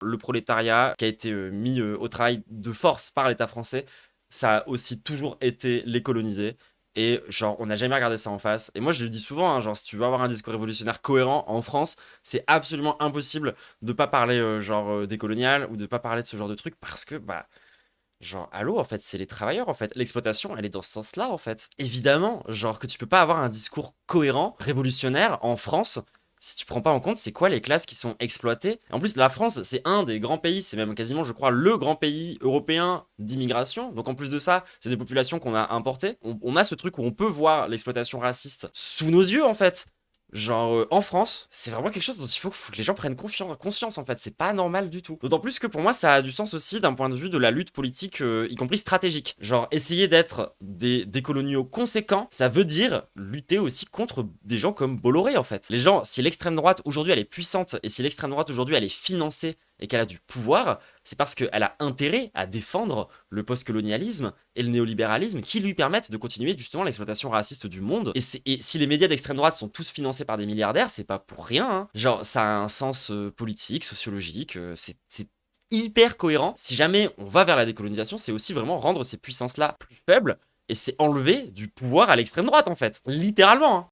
Le prolétariat qui a été mis au travail de force par l'État français, ça a aussi toujours été les coloniser. Et genre, on n'a jamais regardé ça en face. Et moi, je le dis souvent, hein, genre, si tu veux avoir un discours révolutionnaire cohérent en France, c'est absolument impossible de pas parler, des coloniales ou de pas parler de ce genre de truc parce que, bah, genre, allô, en fait, c'est les travailleurs, en fait. L'exploitation, elle est dans ce sens-là, en fait. Évidemment, genre, que tu peux pas avoir un discours cohérent, révolutionnaire en France si tu prends pas en compte c'est quoi les classes qui sont exploitées. En plus, la France, c'est un des grands pays, c'est même quasiment, je crois, le grand pays européen d'immigration. Donc en plus de ça, c'est des populations qu'on a importées. On a ce truc où on peut voir l'exploitation raciste sous nos yeux, en fait. Genre, en France, c'est vraiment quelque chose dont il faut que les gens prennent conscience, en fait. C'est pas normal du tout. D'autant plus que pour moi, ça a du sens aussi d'un point de vue de la lutte politique, y compris stratégique. Genre, essayer d'être des coloniaux conséquents, ça veut dire lutter aussi contre des gens comme Bolloré, en fait. Les gens, si l'extrême droite aujourd'hui elle est puissante et si l'extrême droite aujourd'hui elle est financée et qu'elle a du pouvoir, c'est parce qu'elle a intérêt à défendre le postcolonialisme et le néolibéralisme qui lui permettent de continuer justement l'exploitation raciste du monde. Et si les médias d'extrême droite sont tous financés par des milliardaires, c'est pas pour rien, hein. Genre, ça a un sens politique, sociologique, c'est hyper cohérent. Si jamais on va vers la décolonisation, c'est aussi vraiment rendre ces puissances-là plus faibles et c'est enlever du pouvoir à l'extrême droite en fait. Littéralement, hein.